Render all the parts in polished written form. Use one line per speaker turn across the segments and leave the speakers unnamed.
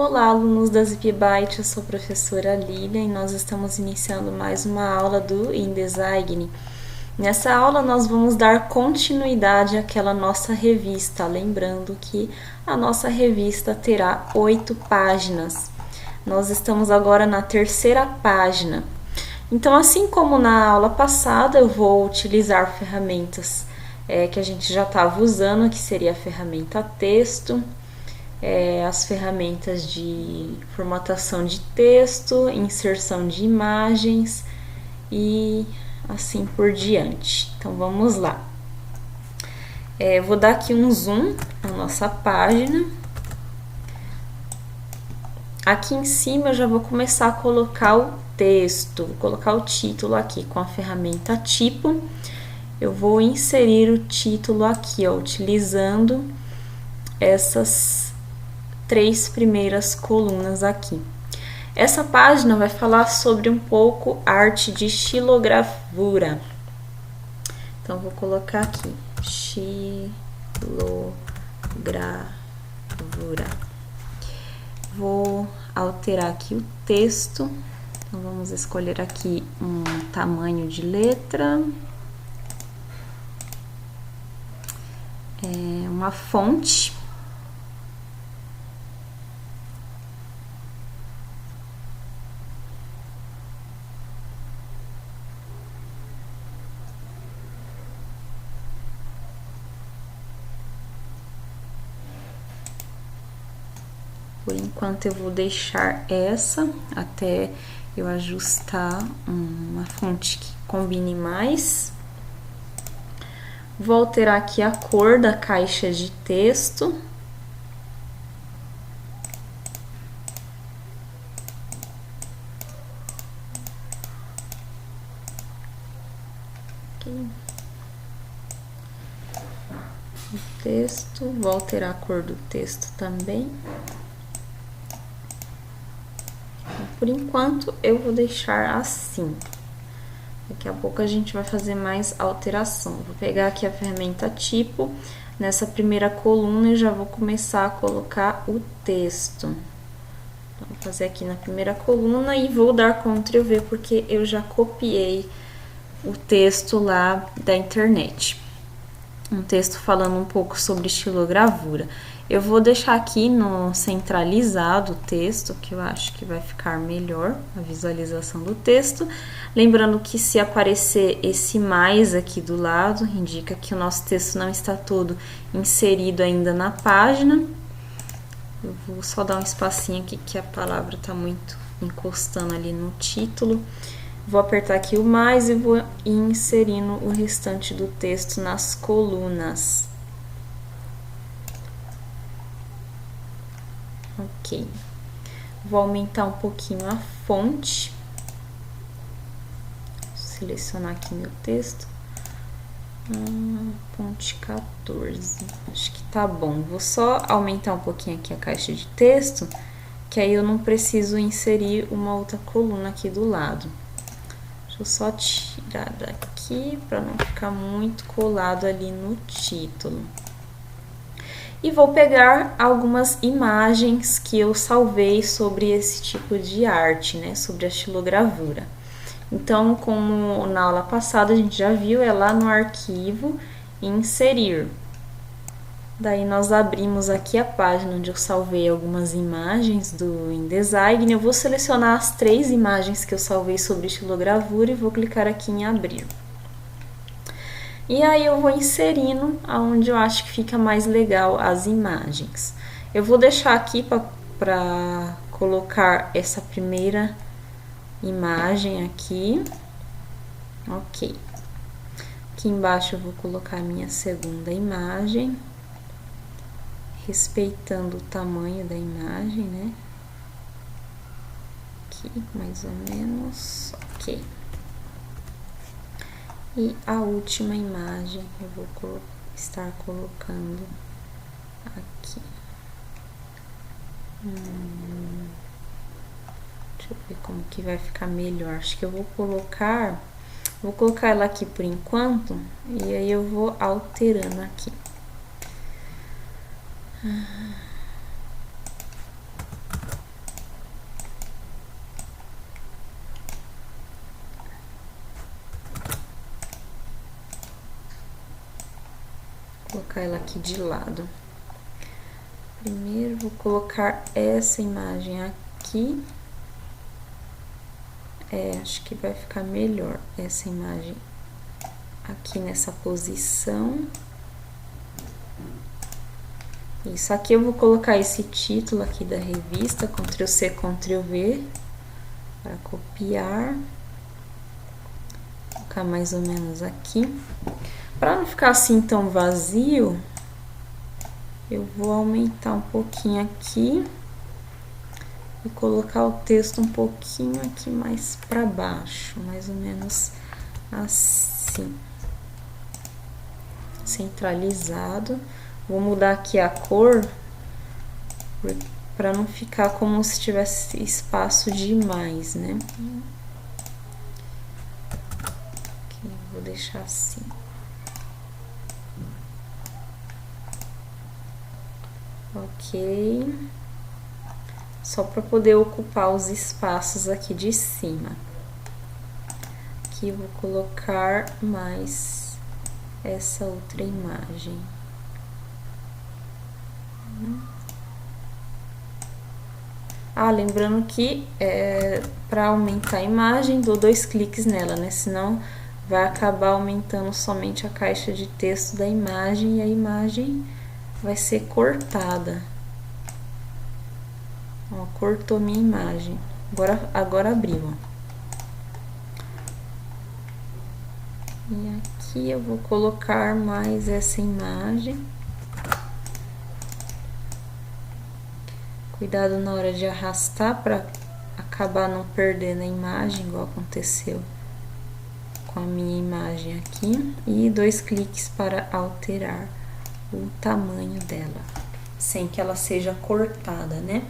Olá, alunos da ZipByte, eu sou a professora Lilian e nós estamos iniciando mais uma aula do InDesign. Nessa aula nós vamos dar continuidade àquela nossa revista, lembrando que a nossa revista terá 8 páginas. Nós estamos agora na terceira página. Então, assim como na aula passada, eu vou utilizar ferramentas que a gente já estava usando, que seria a ferramenta texto, as ferramentas de formatação de texto, inserção de imagens e assim por diante. Então vamos lá. Vou dar aqui um zoom na nossa página. Aqui em cima eu já vou começar a colocar o texto, vou colocar o título aqui com a ferramenta tipo. Eu vou inserir o título aqui, ó, utilizando essas 3 primeiras colunas aqui. Essa página vai falar sobre um pouco arte de xilogravura. Então, vou colocar aqui, xilogravura. Vou alterar aqui o texto. Então, vamos escolher aqui um tamanho de letra. Uma fonte. Por enquanto eu vou deixar essa até eu ajustar uma fonte que combine mais. Vou alterar aqui a cor da caixa de texto. O texto, vou alterar a cor do texto também. Por enquanto, eu vou deixar assim. Daqui a pouco a gente vai fazer mais alteração. Vou pegar aqui a ferramenta tipo. Nessa primeira coluna, eu já vou começar a colocar o texto. Então, vou fazer aqui na primeira coluna e vou dar Ctrl V, porque eu já copiei o texto lá da internet. Um texto falando um pouco sobre xilogravura. Eu vou deixar aqui no centralizado o texto, que eu acho que vai ficar melhor a visualização do texto. Lembrando que se aparecer esse mais aqui do lado, indica que o nosso texto não está todo inserido ainda na página. Eu vou só dar um espacinho aqui que a palavra está muito encostando ali no título. Vou apertar aqui o mais e vou ir inserindo o restante do texto nas colunas. Ok. Vou aumentar um pouquinho a fonte. Vou selecionar aqui meu texto. Fonte 14. Acho que tá bom. Vou só aumentar um pouquinho aqui a caixa de texto, que aí eu não preciso inserir uma outra coluna aqui do lado. Deixa eu só tirar daqui para não ficar muito colado ali no título. E vou pegar algumas imagens que eu salvei sobre esse tipo de arte, né? Sobre a xilogravura. Então, como na aula passada a gente já viu, é lá no arquivo inserir. Daí nós abrimos aqui a página onde eu salvei algumas imagens do InDesign. Eu vou selecionar as 3 imagens que eu salvei sobre xilogravura e vou clicar aqui em abrir. E aí eu vou inserindo aonde eu acho que fica mais legal as imagens. Eu vou deixar aqui para colocar essa primeira imagem aqui. Ok. Aqui embaixo eu vou colocar a minha segunda imagem, respeitando o tamanho da imagem, né? Aqui, mais ou menos. Ok. E a última imagem eu vou estar colocando aqui. Deixa eu ver como que vai ficar melhor. Acho que eu vou colocar ela aqui por enquanto, e aí eu vou alterando aqui. colocar ela aqui de lado. Primeiro, vou colocar essa imagem aqui. Acho que vai ficar melhor essa imagem aqui nessa posição. Isso aqui eu vou colocar esse título aqui da revista, Ctrl+C, Ctrl+V, para copiar. Vou colocar mais ou menos aqui. Para não ficar assim tão vazio, eu vou aumentar um pouquinho aqui e colocar o texto um pouquinho aqui mais para baixo, mais ou menos assim. Centralizado. Vou mudar aqui a cor para não ficar como se tivesse espaço demais, né? Aqui, vou deixar assim. Ok. Só para poder ocupar os espaços aqui de cima. Aqui vou colocar mais essa outra imagem. Lembrando que para aumentar a imagem, dou 2 cliques nela, né? Senão vai acabar aumentando somente a caixa de texto da imagem e a imagem vai ser cortada. Ó, cortou minha imagem. Agora abriu, ó. E aqui eu vou colocar mais essa imagem. Cuidado na hora de arrastar para acabar não perdendo a imagem, igual aconteceu com a minha imagem aqui. E 2 cliques para alterar o tamanho dela, sem que ela seja cortada, né?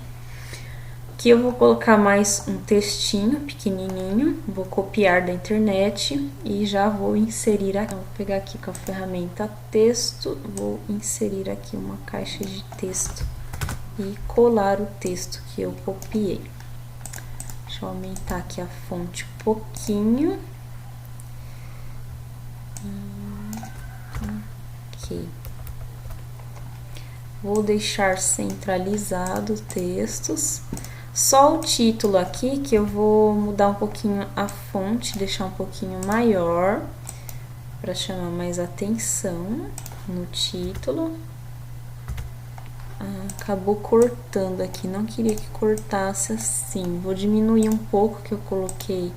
Aqui eu vou colocar mais um textinho pequenininho, vou copiar da internet e já vou inserir aqui. Vou pegar aqui com a ferramenta texto, vou inserir aqui uma caixa de texto e colar o texto que eu copiei. Deixa eu aumentar aqui a fonte um pouquinho. Ok. Vou deixar centralizado os textos. Só o título aqui que eu vou mudar um pouquinho a fonte, deixar um pouquinho maior para chamar mais atenção no título. Acabou cortando aqui, não queria que cortasse assim. Vou diminuir um pouco, que eu coloquei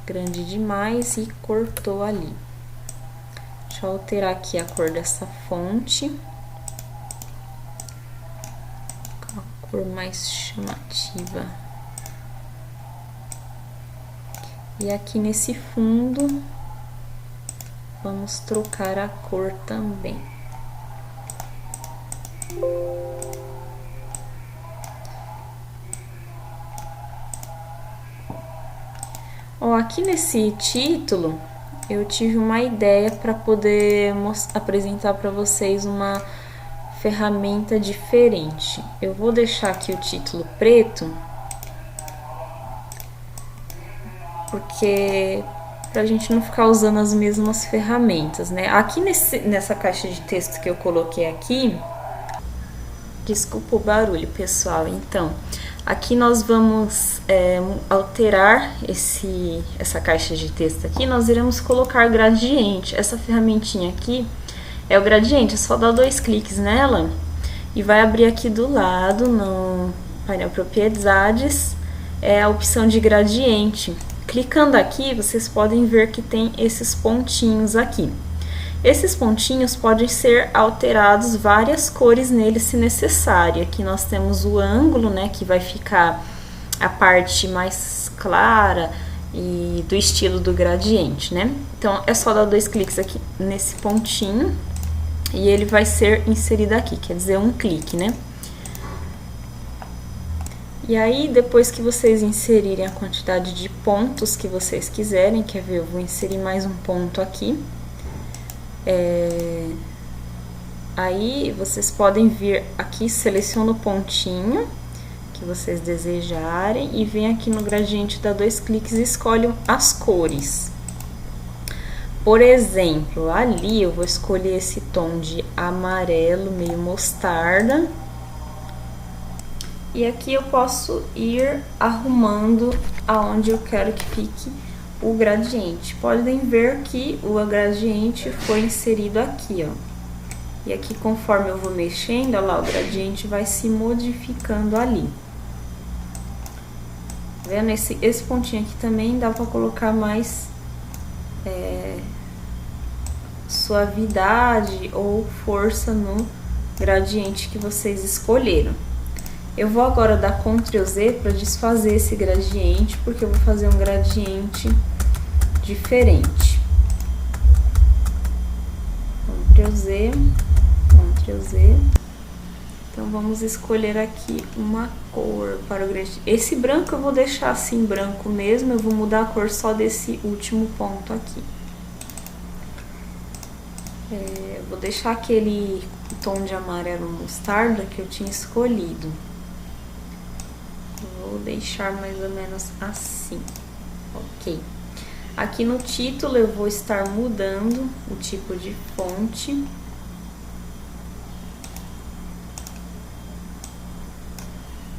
grande demais e cortou ali. Deixa eu alterar aqui a cor dessa fonte. Uma cor mais chamativa. E aqui nesse fundo, vamos trocar a cor também. Ó, aqui nesse título, eu tive uma ideia para poder apresentar para vocês uma ferramenta diferente. Eu vou deixar aqui o título preto, porque pra gente não ficar usando as mesmas ferramentas, né? Aqui nessa caixa de texto que eu coloquei aqui, desculpa o barulho, pessoal. Então, aqui nós vamos alterar essa caixa de texto aqui, nós iremos colocar gradiente. Essa ferramentinha aqui é o gradiente, é só dar 2 cliques nela e vai abrir aqui do lado, no painel propriedades, a opção de gradiente. Clicando aqui, vocês podem ver que tem esses pontinhos aqui. Esses pontinhos podem ser alterados várias cores neles se necessário. Aqui nós temos o ângulo, né, que vai ficar a parte mais clara e do estilo do gradiente, né? Então, é só dar 2 cliques aqui nesse pontinho e ele vai ser inserido aqui, quer dizer, um clique, né? E aí, depois que vocês inserirem a quantidade de pontos que vocês quiserem, quer ver, eu vou inserir mais um ponto aqui. Aí, vocês podem vir aqui, seleciona o pontinho que vocês desejarem e vem aqui no gradiente, dá 2 cliques e escolhe as cores. Por exemplo, ali eu vou escolher esse tom de amarelo meio mostarda. E aqui eu posso ir arrumando aonde eu quero que fique o gradiente. Podem ver que o gradiente foi inserido aqui, ó. E aqui, conforme eu vou mexendo, olha lá, o gradiente vai se modificando ali. Tá vendo? Esse pontinho aqui também dá pra colocar mais suavidade ou força no gradiente que vocês escolheram. Eu vou agora dar Ctrl Z para desfazer esse gradiente, porque eu vou fazer um gradiente diferente. Ctrl Z, Ctrl Z. Então, vamos escolher aqui uma cor para o gradiente. Esse branco eu vou deixar assim branco mesmo, eu vou mudar a cor só desse último ponto aqui. Vou deixar aquele tom de amarelo mostarda que eu tinha escolhido. Vou deixar mais ou menos assim, ok. Aqui no título eu vou estar mudando o tipo de fonte.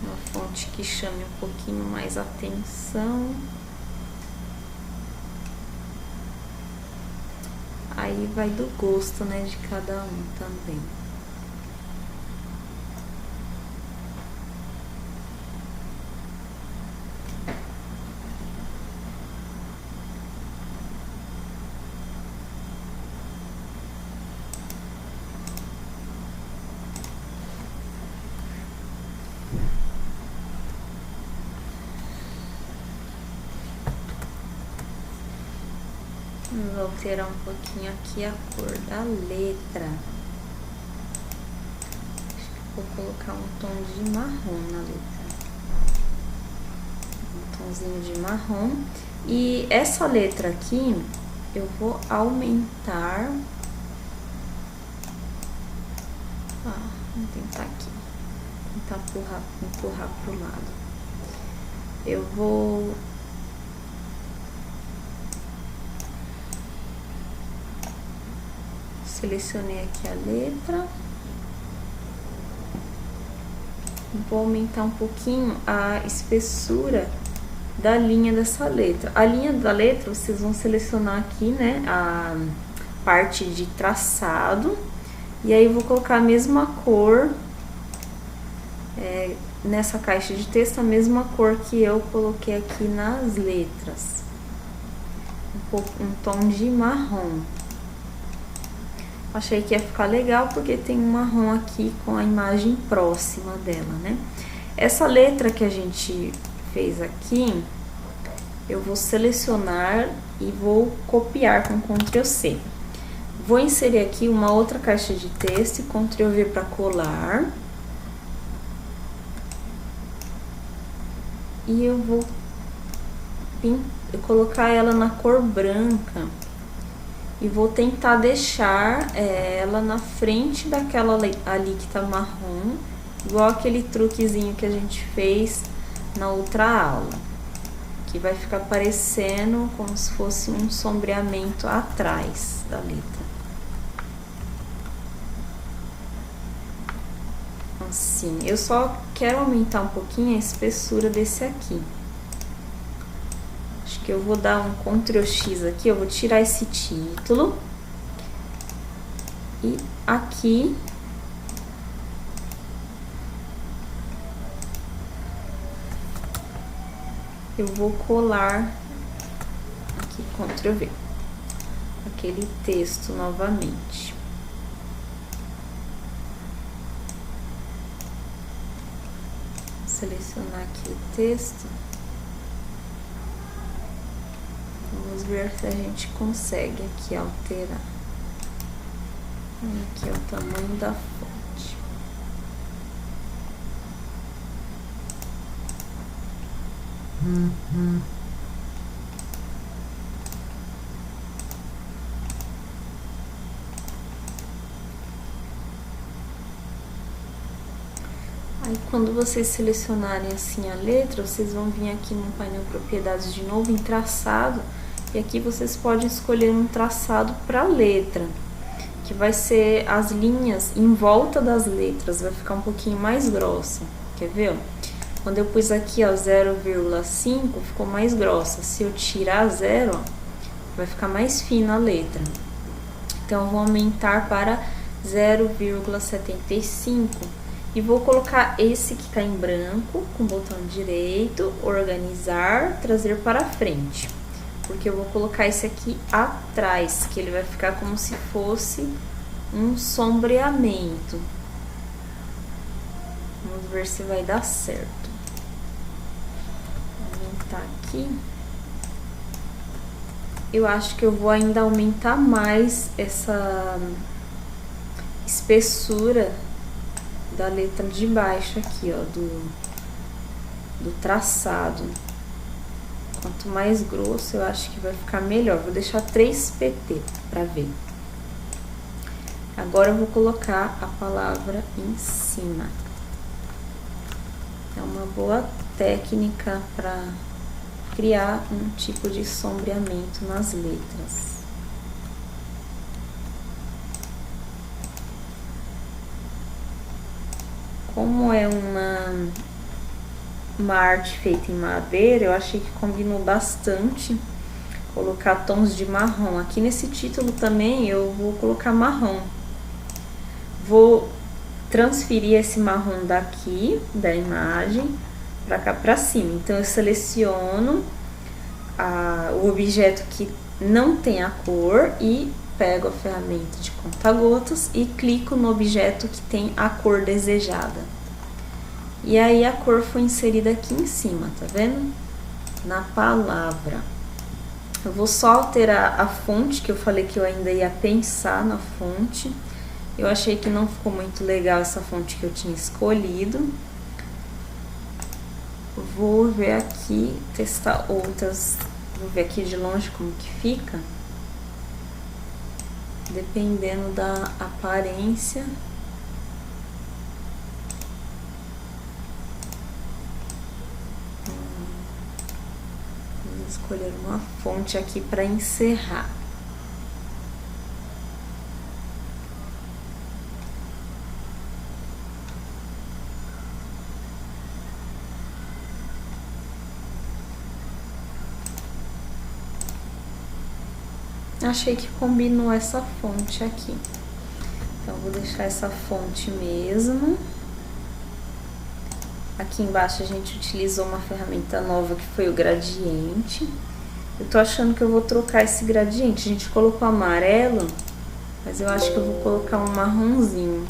Uma fonte que chame um pouquinho mais atenção. Aí vai do gosto, né, de cada um também. Vamos alterar um pouquinho aqui a cor da letra. Acho que vou colocar um tom de marrom na letra. Um tomzinho de marrom. E essa letra aqui, eu vou aumentar. Vamos tentar aqui. Tentar empurrar pro lado. Eu vou... Selecionei aqui a letra. Vou aumentar um pouquinho a espessura da linha dessa letra. A linha da letra, vocês vão selecionar aqui, né, a parte de traçado. E aí, eu vou colocar a mesma cor, nessa caixa de texto, a mesma cor que eu coloquei aqui nas letras. Um tom de marrom. Achei que ia ficar legal porque tem um marrom aqui com a imagem próxima dela, né? Essa letra que a gente fez aqui, eu vou selecionar e vou copiar com Ctrl C. Vou inserir aqui uma outra caixa de texto e Ctrl V para colar. E eu vou colocar ela na cor branca. E vou tentar deixar ela na frente daquela ali que tá marrom, igual aquele truquezinho que a gente fez na outra aula, que vai ficar parecendo como se fosse um sombreamento atrás da letra. Assim, eu só quero aumentar um pouquinho a espessura desse aqui. Que eu vou dar um Ctrl X aqui, eu vou tirar esse título. E aqui eu vou colar aqui, Ctrl V, aquele texto novamente. Selecionar aqui o texto. Vamos ver se a gente consegue aqui alterar. Aqui é o tamanho da fonte. Aí, quando vocês selecionarem assim a letra, vocês vão vir aqui no painel Propriedades de novo, em Traçado, E aqui vocês podem escolher um traçado para letra, que vai ser as linhas em volta das letras, vai ficar um pouquinho mais grossa. Quer ver? Quando eu pus aqui, ó, 0,5, ficou mais grossa. Se eu tirar 0, ó, vai ficar mais fina a letra. Então, eu vou aumentar para 0,75 e vou colocar esse que tá em branco, com o botão direito, organizar, trazer para frente. Porque eu vou colocar esse aqui atrás, que ele vai ficar como se fosse um sombreamento. Vamos ver se vai dar certo. Vou aumentar aqui. Eu acho que eu vou ainda aumentar mais essa espessura da letra de baixo aqui, ó, do traçado. Quanto mais grosso, eu acho que vai ficar melhor. Vou deixar 3 pt para ver. Agora eu vou colocar a palavra em cima. É uma boa técnica para criar um tipo de sombreamento nas letras. Como é uma arte feita em madeira, eu achei que combinou bastante colocar tons de marrom. Aqui nesse título também eu vou colocar marrom. Vou transferir esse marrom daqui, da imagem, para cá para cima. Então, eu seleciono o objeto que não tem a cor e pego a ferramenta de conta-gotas e clico no objeto que tem a cor desejada. E aí, a cor foi inserida aqui em cima, tá vendo? Na palavra. Eu vou só alterar a fonte, que eu falei que eu ainda ia pensar na fonte. Eu achei que não ficou muito legal essa fonte que eu tinha escolhido. Vou ver aqui, testar outras. Vou ver aqui de longe como que fica. Dependendo da aparência. Vou escolher uma fonte aqui para encerrar. Achei que combinou essa fonte aqui. Então, vou deixar essa fonte mesmo. Aqui embaixo a gente utilizou uma ferramenta nova que foi o gradiente. Eu tô achando que eu vou trocar esse gradiente. A gente colocou amarelo, mas eu acho que eu vou colocar um marronzinho.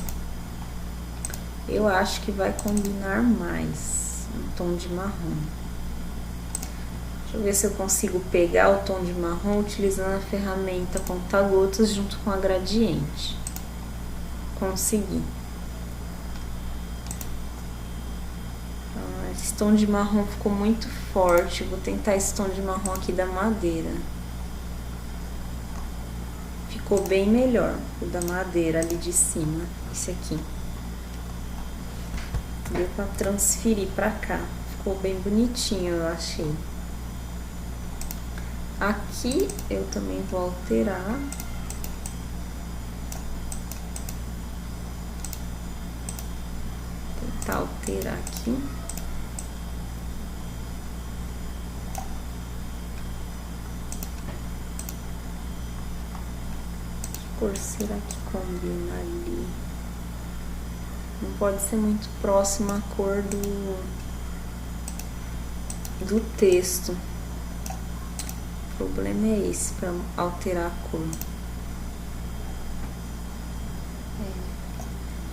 Eu acho que vai combinar mais um tom de marrom. Deixa eu ver se eu consigo pegar o tom de marrom utilizando a ferramenta conta-gotas junto com a gradiente. Consegui. Esse tom de marrom ficou muito forte. Vou tentar esse tom de marrom aqui da madeira. Ficou bem melhor o da madeira ali de cima. Esse aqui. Deu pra transferir pra cá. Ficou bem bonitinho, eu achei. Aqui eu também vou alterar. Tentar alterar aqui. Que cor será que combina ali? Não pode ser muito próxima a cor do texto. O problema é esse, para alterar a cor.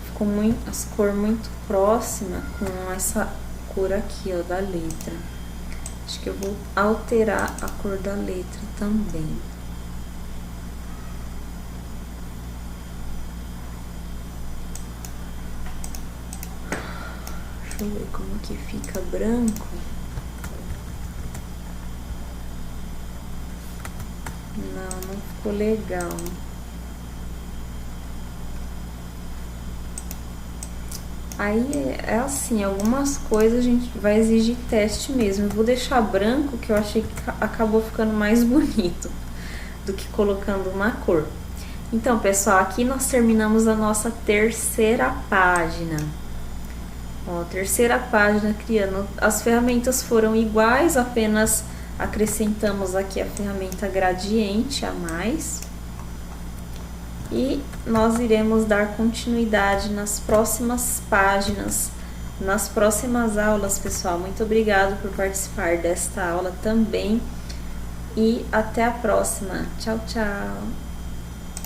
Ficou as cores muito próximas com essa cor aqui, ó, da letra. Acho que eu vou alterar a cor da letra também. Deixa eu ver como que fica branco. Não ficou legal. Aí é assim, algumas coisas a gente vai exigir teste mesmo. Eu vou deixar branco, que eu achei que acabou ficando mais bonito do que colocando uma cor. Então, pessoal, aqui nós terminamos a nossa terceira página. Ó, terceira página criando. As ferramentas foram iguais, apenas acrescentamos aqui a ferramenta gradiente a mais. E nós iremos dar continuidade nas próximas páginas, nas próximas aulas, pessoal. Muito obrigado por participar desta aula também e até a próxima. Tchau, tchau!